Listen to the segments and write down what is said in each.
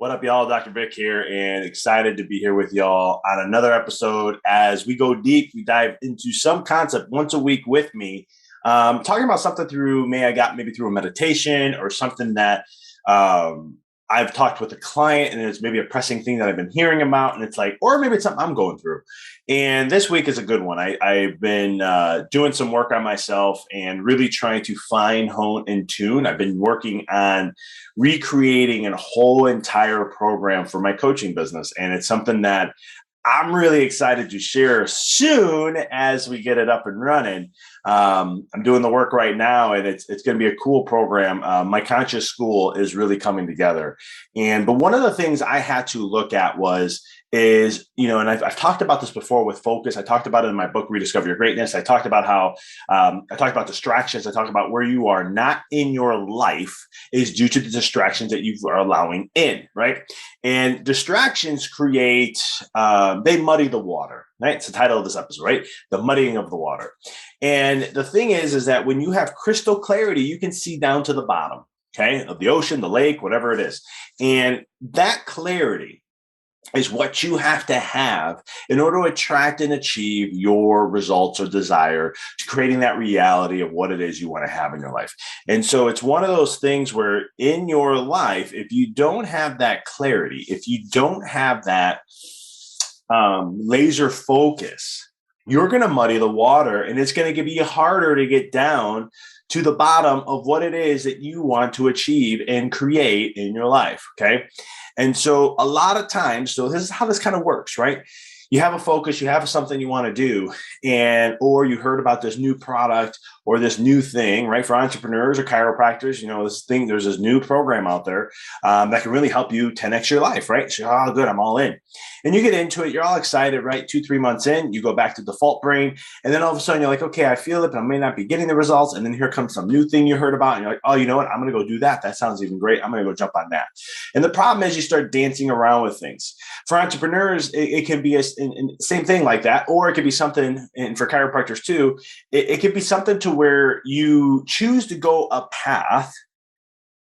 What up, y'all? Dr. Vic here, and excited to be here with y'all on another episode. As we go deep, we dive into some concept once a week with me, talking about something through maybe through a meditation or something that um, I've talked with a client, and it's maybe a pressing thing that I've been hearing about, and it's like, or maybe it's something I'm going through. And this week is a good one. I've been doing some work on myself and really trying to fine hone and tune. I've been working on recreating a whole entire program for my coaching business. And it's something that I'm really excited to share soon as we get it up and running. I'm doing the work right now, and it's going to be a cool program. My conscious school is really coming together, but one of the things I had to look at and I've talked about this before with focus. I talked about it in my book, Rediscover Your Greatness. I talked about how I talked about distractions. I talked about where you are not in your life is due to the distractions that you are allowing in, right? And distractions they muddy the water, right? It's the title of this episode, right? The muddying of the water. And the thing is that when you have crystal clarity, you can see down to the bottom, okay, of the ocean, the lake, whatever it is. And that clarity is what you have to have in order to attract and achieve your results or desire to creating that reality of what it is you want to have in your life. And so it's one of those things where in your life, if you don't have that clarity, if you don't have that laser focus, you're going to muddy the water, and it's going to be harder to get down to the bottom of what it is that you want to achieve and create in your life. Okay. And so a lot of times, so this is how this kind of works, right? You have a focus, you have something you want to do, or you heard about this new product or this new thing, right? For entrepreneurs or chiropractors, there's this new program out there that can really help you 10x your life, right? So, oh, good, I'm all in. And you get into it, you're all excited, right? 2-3 months in, you go back to default brain. And then all of a sudden you're like, okay, I feel it, but I may not be getting the results. And then here comes some new thing you heard about. And you're like, oh, you know what? I'm going to go do that. That sounds even great. I'm going to go jump on that. And the problem is you start dancing around with things. For entrepreneurs, it can be same thing like that, or it could be something, and for chiropractors too, it could be something to where you choose to go a path,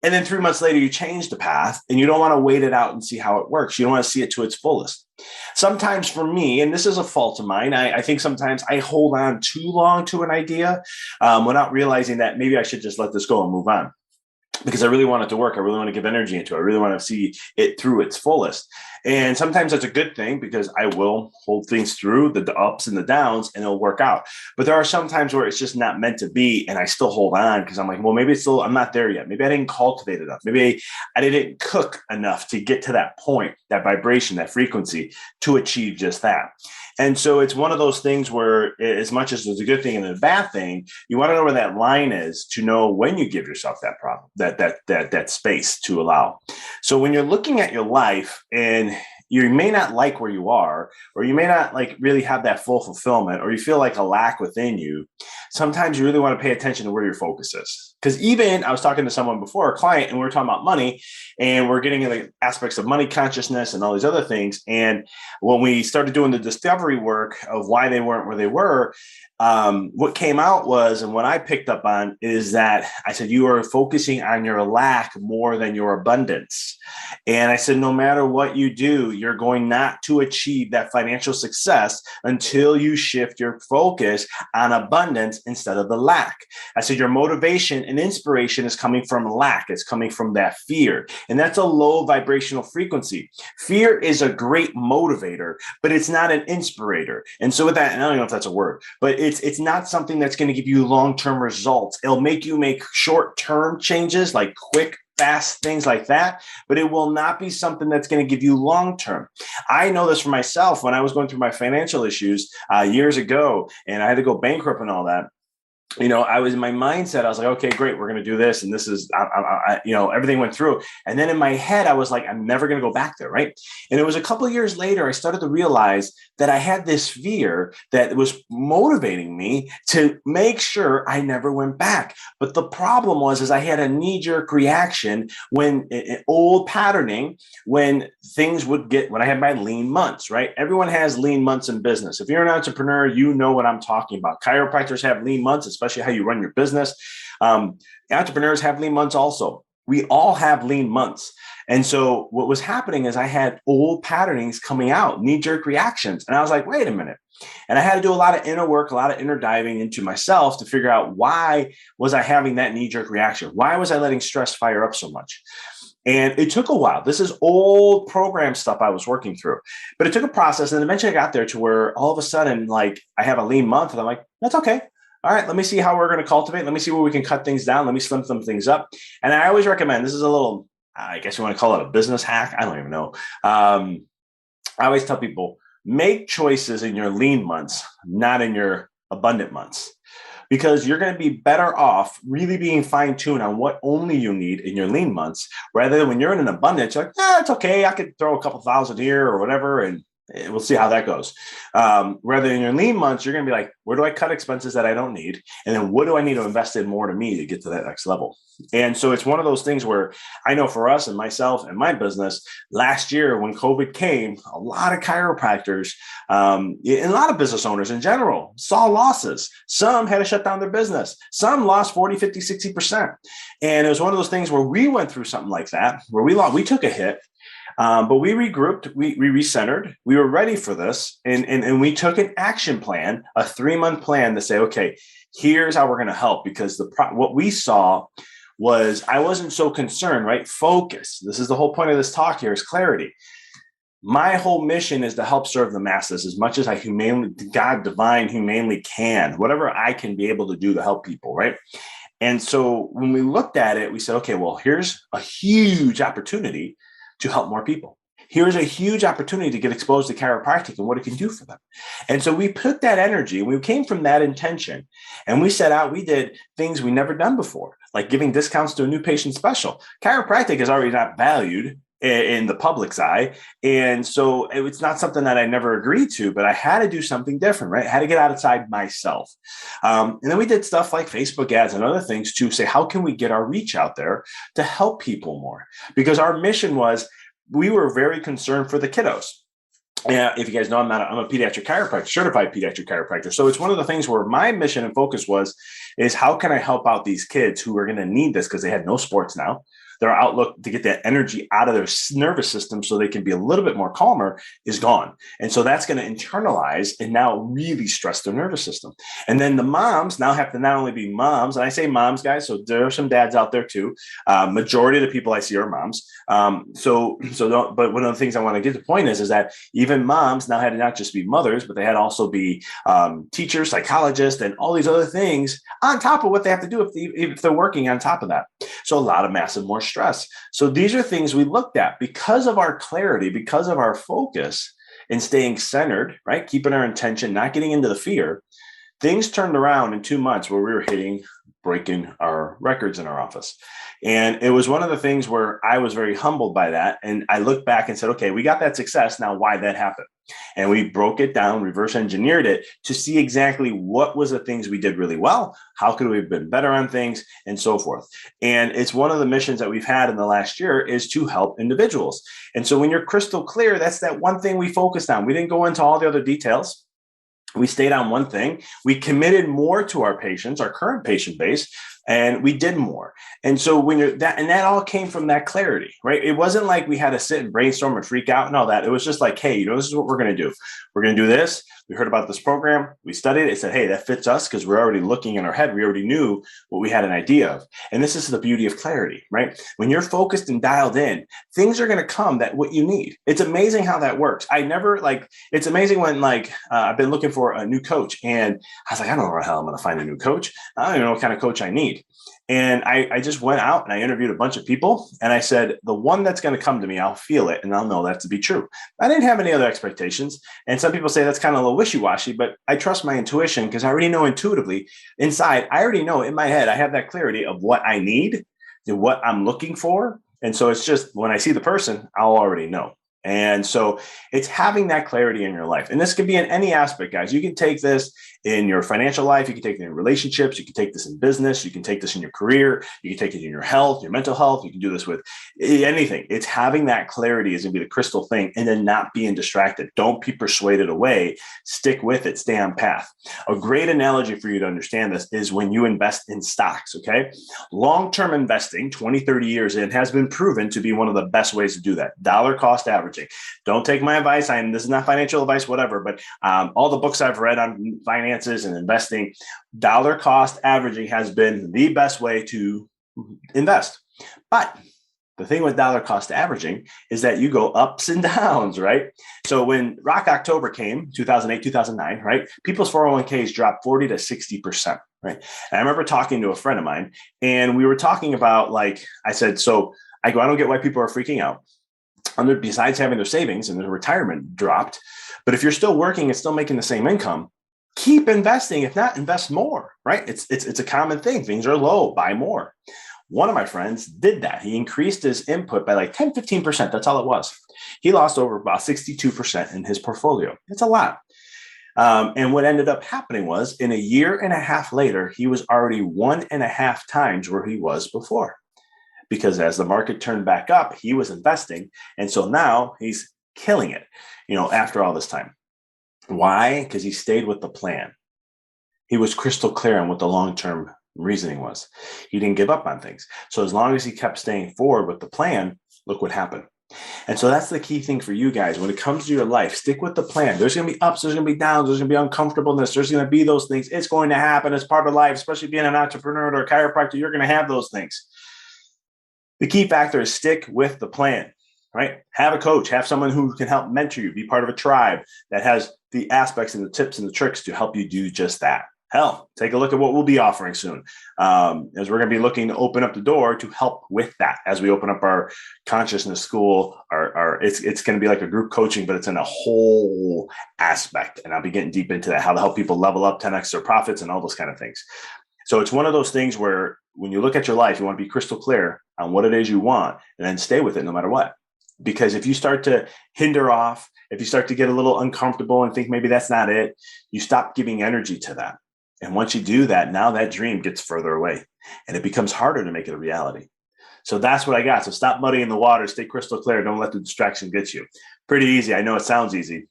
and then 3 months later you change the path, and you don't want to wait it out and see how it works. You don't want to see it to its fullest. Sometimes for me, and this is a fault of mine, I think sometimes I hold on too long to an idea without realizing that maybe I should just let this go and move on. Because I really want it to work. I really want to give energy into it. I really want to see it through its fullest. And sometimes that's a good thing because I will hold things through the ups and the downs, and it'll work out. But there are some times where it's just not meant to be, and I still hold on because I'm like, well, maybe I'm not there yet. Maybe I didn't cultivate enough. Maybe I didn't cook enough to get to that point, that vibration, that frequency to achieve just that. And so it's one of those things where, as much as there's a good thing and a bad thing, you want to know where that line is to know when you give yourself that problem, that space to allow. So when you're looking at your life and you may not like where you are, or you may not like really have that full fulfillment, or you feel like a lack within you, sometimes you really want to pay attention to where your focus is. Because even I was talking to someone before, a client, and we were talking about money, and we're getting into aspects of money consciousness and all these other things. And when we started doing the discovery work of why they weren't where they were, what came out was, and what I picked up on is that I said, you are focusing on your lack more than your abundance. And I said, no matter what you do, you're going not to achieve that financial success until you shift your focus on abundance instead of the lack. I said, your motivation and inspiration is coming from lack. It's coming from that fear. And that's a low vibrational frequency. Fear is a great motivator, but it's not an inspirator. And so with that, and I don't know if that's a word, but it's not something that's going to give you long-term results. It'll make you make short-term changes, like quick, fast things like that, but it will not be something that's going to give you long-term. I know this for myself when I was going through my financial issues years ago, and I had to go bankrupt and all that. I was in my mindset. I was like, okay, great. We're going to do this. And this is, everything went through. And then in my head, I was like, I'm never going to go back there. Right. And it was a couple of years later, I started to realize that I had this fear that was motivating me to make sure I never went back. But the problem is I had a knee-jerk reaction when old patterning, when I had my lean months, right? Everyone has lean months in business. If you're an entrepreneur, you know what I'm talking about. Chiropractors have lean months, especially how you run your business. Entrepreneurs have lean months also. We all have lean months. And so what was happening is I had old patternings coming out, knee-jerk reactions. And I was like, wait a minute. And I had to do a lot of inner work, a lot of inner diving into myself to figure out why was I having that knee-jerk reaction? Why was I letting stress fire up so much? And it took a while. This is old program stuff I was working through, but it took a process. And eventually I got there to where all of a sudden, like I have a lean month and I'm like, that's okay. All right, let me see how we're going to cultivate. Let me see where we can cut things down. Let me slim some things up. And I always recommend, this is a little, I guess you want to call it a business hack. I don't even know. I always tell people, make choices in your lean months, not in your abundant months, because you're going to be better off really being fine-tuned on what only you need in your lean months, rather than when you're in an abundance, you're like, it's okay. I could throw a couple thousand here or whatever, and we'll see how that goes. Rather than your lean months, you're going to be like, where do I cut expenses that I don't need? And then what do I need to invest in more to me to get to that next level? And so it's one of those things where I know for us and myself and my business, last year when COVID came, a lot of chiropractors and a lot of business owners in general saw losses. Some had to shut down their business. Some lost 40, 50, 60%. And it was one of those things where we went through something like that, where we took a hit. But we regrouped, we recentered, we were ready for this, and we took an action plan, a 3-month plan to say, okay, here's how we're going to help, because what we saw was I wasn't so concerned, right? Focus. This is the whole point of this talk here, is clarity. My whole mission is to help serve the masses as much as I humanely can, whatever I can be able to do to help people, right? And so when we looked at it, we said, okay, well, here's a huge opportunity to help more people. Here's a huge opportunity to get exposed to chiropractic and what it can do for them. And so we put that energy, we came from that intention, and we set out, we did things we never done before, like giving discounts to a new patient special. Chiropractic is already not valued in the public's eye. And so it's not something that I never agreed to, but I had to do something different, right? I had to get outside myself. And then we did stuff like Facebook ads and other things to say, how can we get our reach out there to help people more? Because our mission was, we were very concerned for the kiddos. Yeah, if you guys know, I'm a pediatric chiropractor, certified pediatric chiropractor. So it's one of the things where my mission and focus is how can I help out these kids who are going to need this because they had no sports now. Their outlook to get that energy out of their nervous system so they can be a little bit more calmer is gone. And so that's going to internalize and now really stress their nervous system. And then the moms now have to not only be moms, and I say moms, guys, so there are some dads out there too. Majority of the people I see are moms. But one of the things I want to get to the point is that even moms now had to not just be mothers, but they had to also be teachers, psychologists, and all these other things on top of what they have to do if they're working on top of that. So a lot of massive more stress. So these are things we looked at because of our clarity, because of our focus and staying centered, right? Keeping our intention, not getting into the fear. Things turned around in 2 months where we were breaking our records in our office. And it was one of the things where I was very humbled by that. And I looked back and said, okay, we got that success. Now, why that happened? And we broke it down, reverse engineered it to see exactly what was the things we did really well, how could we have been better on things, and so forth. And it's one of the missions that we've had in the last year is to help individuals. And so when you're crystal clear, that's that one thing we focused on. We didn't go into all the other details. We stayed on one thing. We committed more to our patients, our current patient base, and we did more. And so that all came from that clarity, right? It wasn't like we had to sit and brainstorm and freak out and all that. It was just like, hey, this is what we're going to do. We're going to do this. We heard about this program. We studied it. Said, hey, that fits us because we're already looking in our head. We already knew what we had an idea of. And this is the beauty of clarity, right? When you're focused and dialed in, things are going to come that what you need. It's amazing how that works. It's amazing when I've been looking for a new coach and I was like, I don't know where the hell I'm going to find a new coach. I don't even know what kind of coach I need. And I just went out and I interviewed a bunch of people and I said, the one that's going to come to me, I'll feel it and I'll know that to be true. I didn't have any other expectations. And some people say that's kind of a little wishy-washy, but I trust my intuition because I already know intuitively inside. I already know in my head, I have that clarity of what I need and what I'm looking for. And so it's just when I see the person, I'll already know. And so it's having that clarity in your life. And this could be in any aspect, guys. You can take this in your financial life. You can take it in relationships. You can take this in business. You can take this in your career. You can take it in your health, your mental health. You can do this with anything. It's having that clarity is going to be the crystal thing, and then not being distracted. Don't be persuaded away. Stick with it. Stay on path. A great analogy for you to understand this is when you invest in stocks, okay? Long-term investing, 20, 30 years in, has been proven to be one of the best ways to do that. Dollar cost averaging. Don't take my advice. This is not financial advice, whatever, but all the books I've read on finances and investing, dollar cost averaging has been the best way to invest. But the thing with dollar cost averaging is that you go ups and downs, right? So when Rock October came, 2008, 2009, right? People's 401ks dropped 40 to 60%, right? And I remember talking to a friend of mine, and we were talking about, like, I said, I don't get why people are freaking out. Besides having their savings and their retirement dropped, but if you're still working and still making the same income, keep investing. If not, invest more, right? It's a common thing. Things are low, buy more. One of my friends did that. He increased his input by like 10, 15%. That's all it was. He lost over about 62% in his portfolio. It's a lot. And what ended up happening was, in a year and a half later, he was already 1.5 times where he was before. Because as the market turned back up, he was investing. And so now he's killing it, after all this time. Why? Because he stayed with the plan. He was crystal clear on what the long-term reasoning was. He didn't give up on things. So as long as he kept staying forward with the plan, look what happened. And so that's the key thing for you guys. When it comes to your life, stick with the plan. There's going to be ups, there's going to be downs, there's going to be uncomfortableness, there's going to be those things. It's going to happen as part of life, especially being an entrepreneur or a chiropractor. You're going to have those things. The key factor is stick with the plan, right? Have a coach, have someone who can help mentor you, be part of a tribe that has the aspects and the tips and the tricks to help you do just that. Hell, take a look at what we'll be offering soon, as we're going to be looking to open up the door to help with that as we open up our consciousness school. It's going to be like a group coaching, but it's in a whole aspect. And I'll be getting deep into that, how to help people level up, 10x their profits and all those kind of things. So it's one of those things where when you look at your life, you want to be crystal clear on what it is you want, and then stay with it no matter what. Because if you start to hinder off, if you start to get a little uncomfortable and think maybe that's not it, you stop giving energy to that. And once you do that, now that dream gets further away and it becomes harder to make it a reality. So that's what I got. So stop muddying the water, stay crystal clear. Don't let the distraction get you. Pretty easy. I know it sounds easy.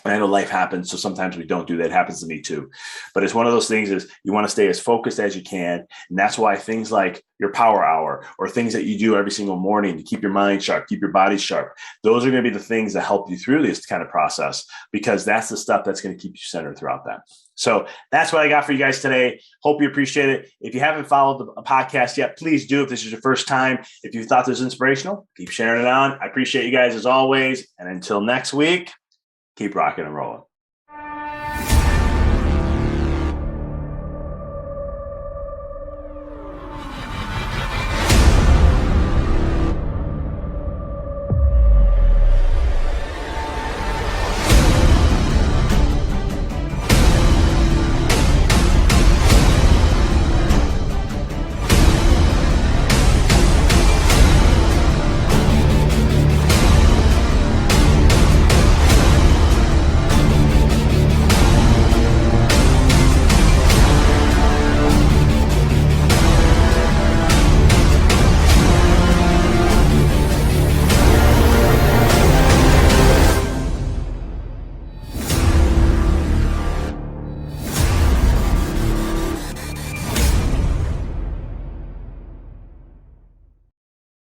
And I know life happens, so sometimes we don't do that. It happens to me too. But it's one of those things is you want to stay as focused as you can. And that's why things like your power hour or things that you do every single morning to keep your mind sharp, keep your body sharp, those are going to be the things that help you through this kind of process, because that's the stuff that's going to keep you centered throughout that. So that's what I got for you guys today. Hope you appreciate it. If you haven't followed the podcast yet, please do. If this is your first time, if you thought this was inspirational, keep sharing it on. I appreciate you guys as always. And until next week, keep rocking and rolling.